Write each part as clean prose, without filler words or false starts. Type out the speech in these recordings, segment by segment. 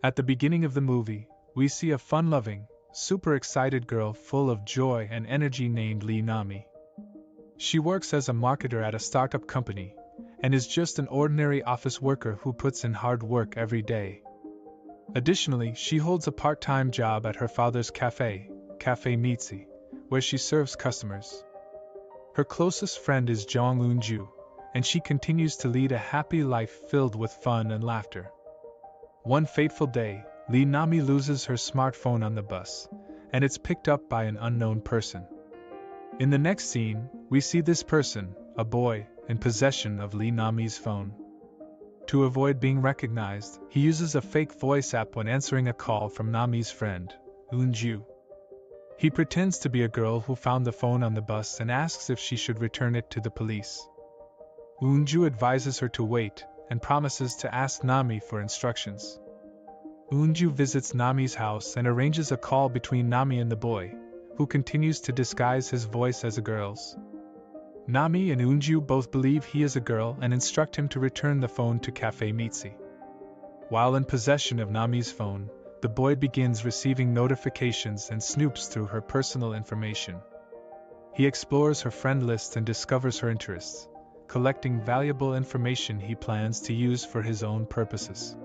At the beginning of the movie, we see a fun-loving, super excited girl full of joy and energy named Lee Nami. She works as a marketer at a startup company, and is just an ordinary office worker who puts in hard work every day. Additionally, she holds a part-time job at her father's cafe, Cafe Mitzi, where she serves customers. Her closest friend is Jong Eun-ju, and she continues to lead a happy life filled with fun and laughter. One fateful day, Lee Nami loses her smartphone on the bus, and it's picked up by an unknown person. In the next scene, we see this person, a boy, in possession of Lee Nami's phone. To avoid being recognized, he uses a fake voice app when answering a call from Nami's friend, Eun-ju. He pretends to be a girl who found the phone on the bus and asks if she should return it to the police. Eun-ju advises her to wait, and promises to ask Nami for instructions. Eun-ju visits Nami's house and arranges a call between Nami and the boy, who continues to disguise his voice as a girl's. Nami and Eun-ju both believe he is a girl and instruct him to return the phone to Cafe Mitzi. While in possession of Nami's phone, the boy begins receiving notifications and snoops through her personal information. He explores her friend list and discovers her interests, collecting valuable information he plans to use for his own purposes.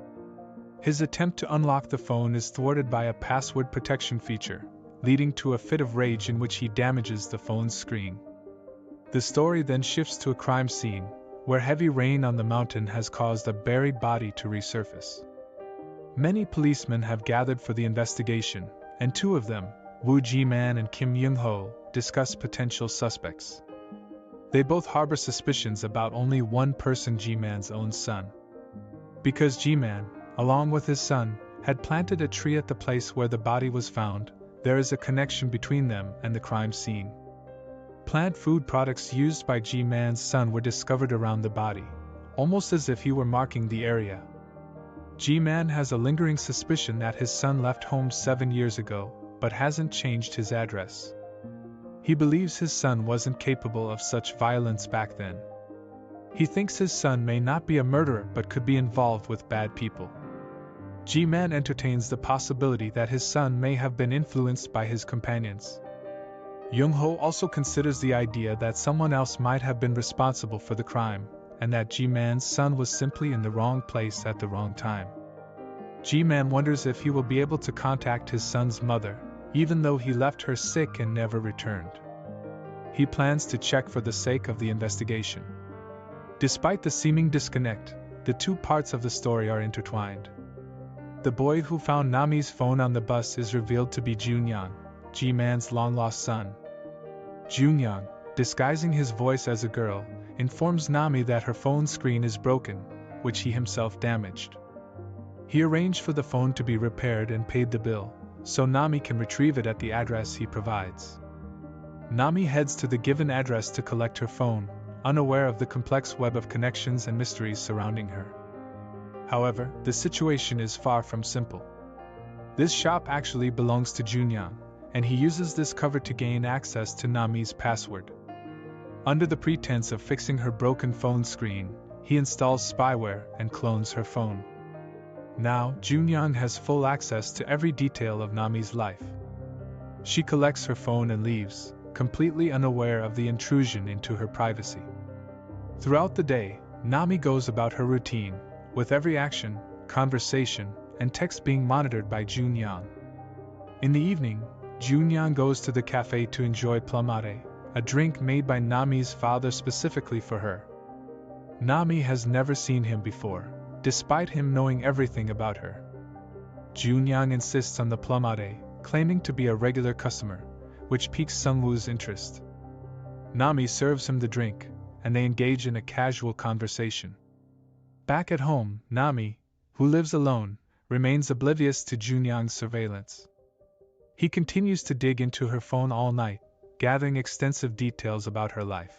His attempt to unlock the phone is thwarted by a password protection feature, leading to a fit of rage in which he damages the phone's screen. The story then shifts to a crime scene, where heavy rain on the mountain has caused a buried body to resurface. Many policemen have gathered for the investigation, and two of them, Woo Ji-man and Kim Young-ho, discuss potential suspects. They both harbor suspicions about only one person, Ji-man's own son. Because Ji-man, along with his son, had planted a tree at the place where the body was found, there is a connection between them and the crime scene. Plant food products used by Ji-man's son were discovered around the body, almost as if he were marking the area. Ji-man has a lingering suspicion that his son left home 7 years ago, but hasn't changed his address. He believes his son wasn't capable of such violence back then. He thinks his son may not be a murderer but could be involved with bad people. Ji-man entertains the possibility that his son may have been influenced by his companions. Young-ho also considers the idea that someone else might have been responsible for the crime, and that Ji-man's son was simply in the wrong place at the wrong time. Ji-man wonders if he will be able to contact his son's mother, even though he left her sick and never returned. He plans to check for the sake of the investigation. Despite the seeming disconnect, the two parts of the story are intertwined. The boy who found Nami's phone on the bus is revealed to be Junyoung, Ji-man's long-lost son. Junyoung, disguising his voice as a girl, informs Nami that her phone screen is broken, which he himself damaged. He arranged for the phone to be repaired and paid the bill, so Nami can retrieve it at the address he provides. Nami heads to the given address to collect her phone, unaware of the complex web of connections and mysteries surrounding her. However, the situation is far from simple. This shop actually belongs to Junyoung, and he uses this cover to gain access to Nami's password. Under the pretense of fixing her broken phone screen, he installs spyware and clones her phone. Now, Junyoung has full access to every detail of Nami's life. She collects her phone and leaves, completely unaware of the intrusion into her privacy. Throughout the day, Nami goes about her routine, with every action, conversation, and text being monitored by Junyoung. In the evening, Junyoung goes to the cafe to enjoy plumade, a drink made by Nami's father specifically for her. Nami has never seen him before, despite him knowing everything about her. Junyoung insists on the plumade, claiming to be a regular customer, which piques Sungwoo's interest. Nami serves him the drink, and they engage in a casual conversation. Back at home, Nami, who lives alone, remains oblivious to Junyoung's surveillance. He continues to dig into her phone all night, gathering extensive details about her life.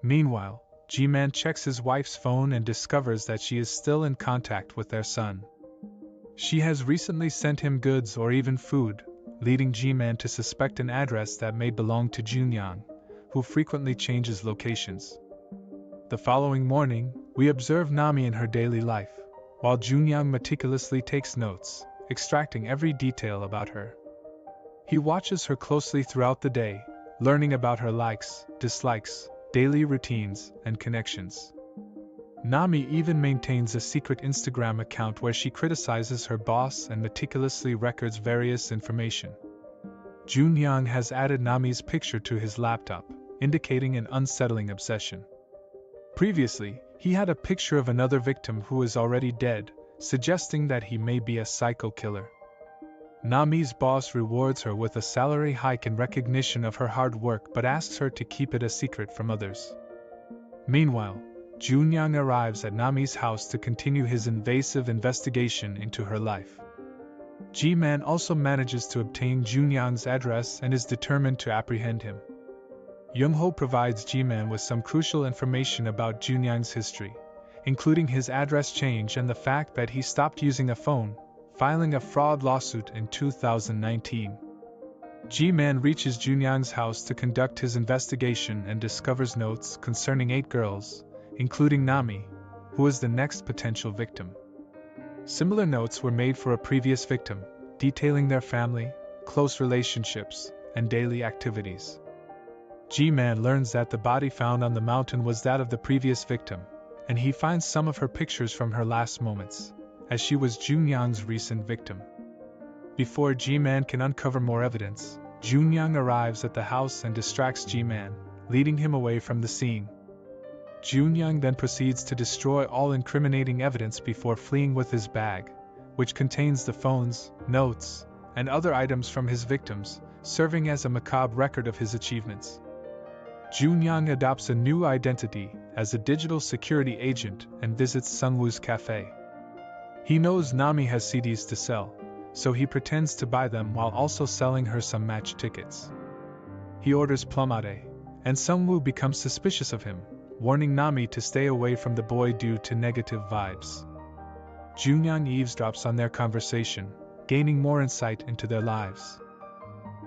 Meanwhile, Ji-man checks his wife's phone and discovers that she is still in contact with their son. She has recently sent him goods or even food, leading Ji-man to suspect an address that may belong to Junyoung, who frequently changes locations. The following morning, we observe Nami in her daily life, while Junyang meticulously takes notes, extracting every detail about her. He watches her closely throughout the day, learning about her likes, dislikes, daily routines, and connections. Nami even maintains a secret Instagram account where she criticizes her boss and meticulously records various information. Junyang has added Nami's picture to his laptop, indicating an unsettling obsession. Previously, he had a picture of another victim who is already dead, suggesting that he may be a psycho killer. Nami's boss rewards her with a salary hike in recognition of her hard work but asks her to keep it a secret from others. Meanwhile, Junyang arrives at Nami's house to continue his invasive investigation into her life. G-Man also manages to obtain Junyang's address and is determined to apprehend him. Young-ho provides G-Man with some crucial information about Junyang's history, including his address change and the fact that he stopped using a phone, filing a fraud lawsuit in 2019. G-Man reaches Junyang's house to conduct his investigation and discovers notes concerning 8 girls, including Nami, who is the next potential victim. Similar notes were made for a previous victim, detailing their family, close relationships, and daily activities. G-Man learns that the body found on the mountain was that of the previous victim, and he finds some of her pictures from her last moments, as she was Junyang's recent victim. Before G-Man can uncover more evidence, Junyang arrives at the house and distracts G-Man, leading him away from the scene. Junyang then proceeds to destroy all incriminating evidence before fleeing with his bag, which contains the phones, notes, and other items from his victims, serving as a macabre record of his achievements. Junyang adopts a new identity as a digital security agent and visits Sungwoo's cafe. He knows Nami has CDs to sell, so he pretends to buy them while also selling her some match tickets. He orders plumade, and Sungwoo becomes suspicious of him, warning Nami to stay away from the boy due to negative vibes. Junyang eavesdrops on their conversation, gaining more insight into their lives.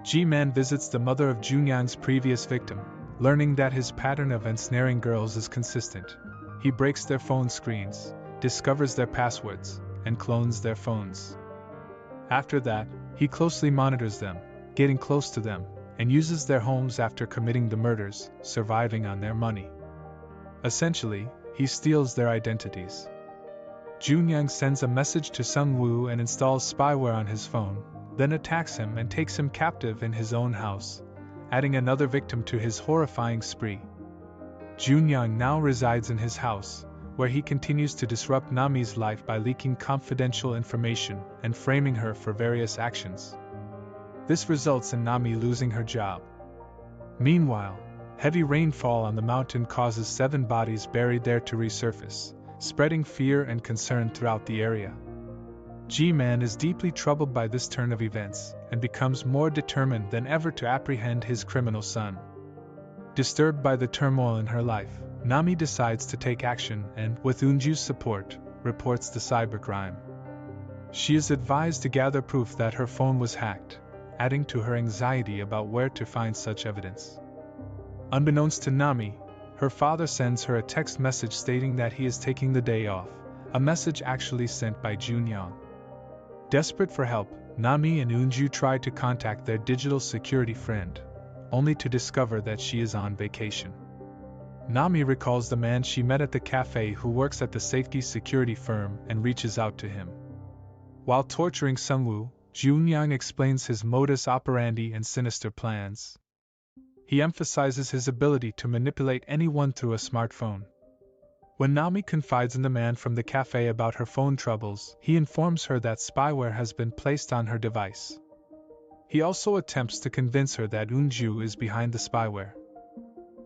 G-Man visits the mother of Junyang's previous victim, learning that his pattern of ensnaring girls is consistent. He breaks their phone screens, discovers their passwords, and clones their phones. After that, he closely monitors them, getting close to them, and uses their homes after committing the murders, surviving on their money. Essentially, he steals their identities. Junyang sends a message to Sungwoo and installs spyware on his phone, then attacks him and takes him captive in his own house, adding another victim to his horrifying spree. Junyang now resides in his house, where he continues to disrupt Nami's life by leaking confidential information and framing her for various actions. This results in Nami losing her job. Meanwhile, heavy rainfall on the mountain causes 7 bodies buried there to resurface, spreading fear and concern throughout the area. G-Man is deeply troubled by this turn of events and becomes more determined than ever to apprehend his criminal son. Disturbed by the turmoil in her life, Nami decides to take action and, with Eunju's support, reports the cybercrime. She is advised to gather proof that her phone was hacked, adding to her anxiety about where to find such evidence. Unbeknownst to Nami, her father sends her a text message stating that he is taking the day off, a message actually sent by Junyang. Desperate for help, Nami and Eunju try to contact their digital security friend, only to discover that she is on vacation. Nami recalls the man she met at the cafe who works at the safety security firm and reaches out to him. While torturing Sungwoo, Junyang explains his modus operandi and sinister plans. He emphasizes his ability to manipulate anyone through a smartphone. When Nami confides in the man from the cafe about her phone troubles, he informs her that spyware has been placed on her device. He also attempts to convince her that Eunju is behind the spyware.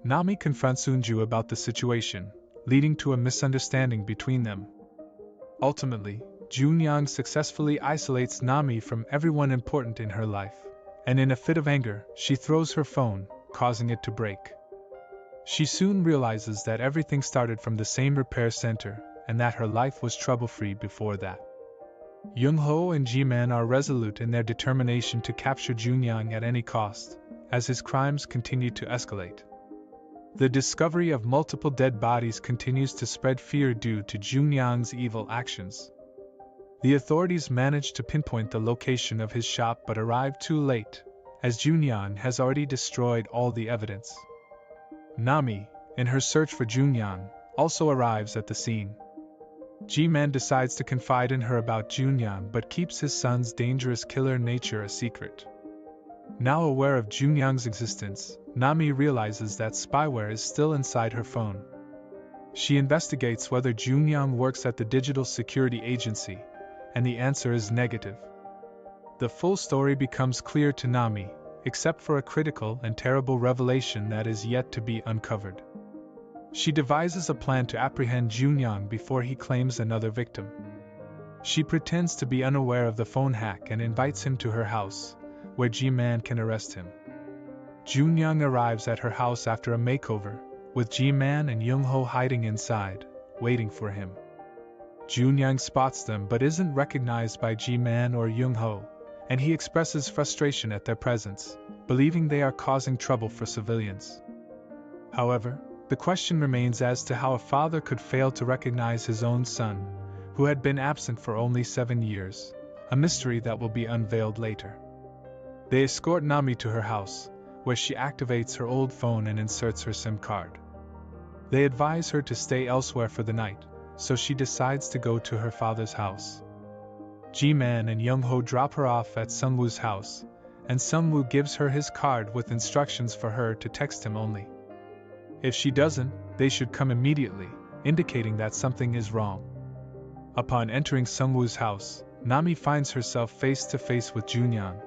Nami confronts Eunju about the situation, leading to a misunderstanding between them. Ultimately, Junyang successfully isolates Nami from everyone important in her life, and in a fit of anger, she throws her phone, causing it to break. She soon realizes that everything started from the same repair center, and that her life was trouble-free before that. Young-ho and G-Man are resolute in their determination to capture Junyang at any cost, as his crimes continue to escalate. The discovery of multiple dead bodies continues to spread fear due to Junyang's evil actions, The authorities manage to pinpoint the location of his shop but arrive too late, as Junyan has already destroyed all the evidence. Nami, in her search for Junyan, also arrives at the scene. G-Man decides to confide in her about Junyan but keeps his son's dangerous killer nature a secret. Now aware of Junyang's existence, Nami realizes that spyware is still inside her phone. She investigates whether Junyang works at the Digital Security Agency, and the answer is negative. The full story becomes clear to Nami, except for a critical and terrible revelation that is yet to be uncovered. She devises a plan to apprehend Junyang before he claims another victim. She pretends to be unaware of the phone hack and invites him to her house, where G-Man can arrest him. Junyang arrives at her house after a makeover, with G-Man and Young-ho hiding inside, waiting for him. Junyang spots them but isn't recognized by G-Man or Young-ho, and he expresses frustration at their presence, believing they are causing trouble for civilians. However, the question remains as to how a father could fail to recognize his own son, who had been absent for only 7 years, a mystery that will be unveiled later. They escort Nami to her house, where she activates her old phone and inserts her SIM card. They advise her to stay elsewhere for the night, so she decides to go to her father's house. G-Man and Young-ho drop her off at Sungwoo's house, and Sungwoo gives her his card with instructions for her to text him only. If she doesn't, they should come immediately, indicating that something is wrong. Upon entering Sungwoo's house, Nami finds herself face to face with Junyang,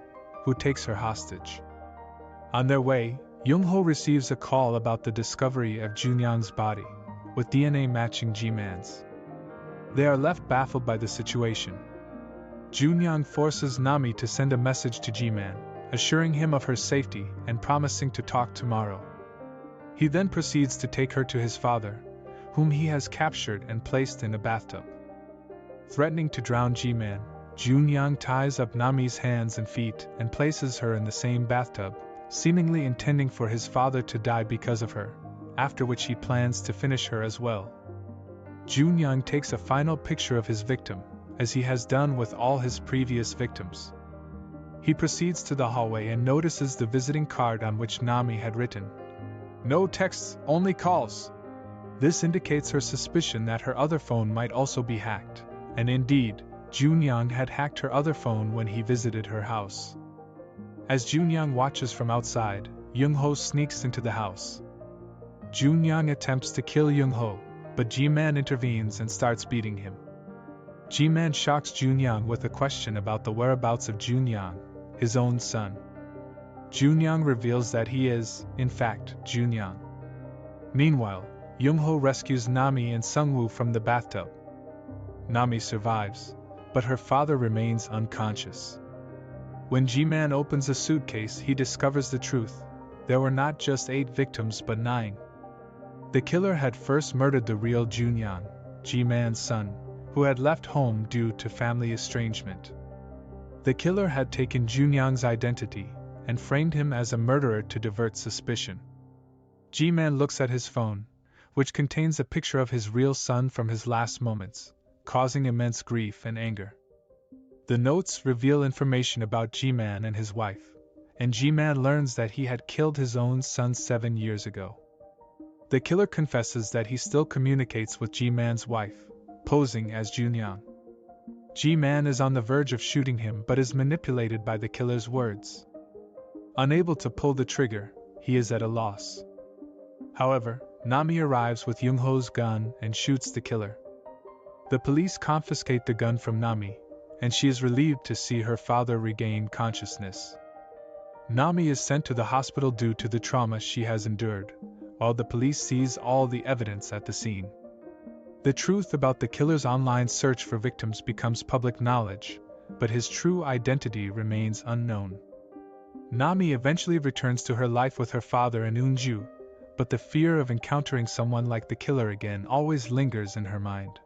who takes her hostage. On their way, Young-ho receives a call about the discovery of Junyang's body, with DNA matching G-Man's. They are left baffled by the situation. Junyang forces Nami to send a message to G-Man, assuring him of her safety and promising to talk tomorrow. He then proceeds to take her to his father, whom he has captured and placed in a bathtub. Threatening to drown G-Man, Junyang ties up Nami's hands and feet and places her in the same bathtub, seemingly intending for his father to die because of her, after which he plans to finish her as well. Junyang takes a final picture of his victim, as he has done with all his previous victims. He proceeds to the hallway and notices the visiting card on which Nami had written, "No texts, only calls." This indicates her suspicion that her other phone might also be hacked, and indeed, Junyang had hacked her other phone when he visited her house. As Junyang watches from outside, Young-ho sneaks into the house. Junyang attempts to kill Young-ho, but G-Man intervenes and starts beating him. G-Man shocks Junyang with a question about the whereabouts of Junyang, his own son. Junyang reveals that he is, in fact, Junyang. Meanwhile, Young-ho rescues Nami and Sungwoo from the bathtub. Nami survives, but her father remains unconscious. When G-Man opens a suitcase, he discovers the truth. There were not just 8 victims but 9. The killer had first murdered the real Junyang, G-Man's son, who had left home due to family estrangement. The killer had taken Junyang's identity and framed him as a murderer to divert suspicion. G-Man looks at his phone, which contains a picture of his real son from his last moments, causing immense grief and anger. The notes reveal information about G-Man and his wife, and G-Man learns that he had killed his own son 7 years ago. The killer confesses that he still communicates with G-Man's wife, posing as Junyang. G-Man is on the verge of shooting him but is manipulated by the killer's words. Unable to pull the trigger, he is at a loss. However, Nami arrives with Young-ho's gun and shoots the killer. The police confiscate the gun from Nami, and she is relieved to see her father regain consciousness. Nami is sent to the hospital due to the trauma she has endured, while the police seize all the evidence at the scene. The truth about the killer's online search for victims becomes public knowledge, but his true identity remains unknown. Nami eventually returns to her life with her father in Unju, but the fear of encountering someone like the killer again always lingers in her mind.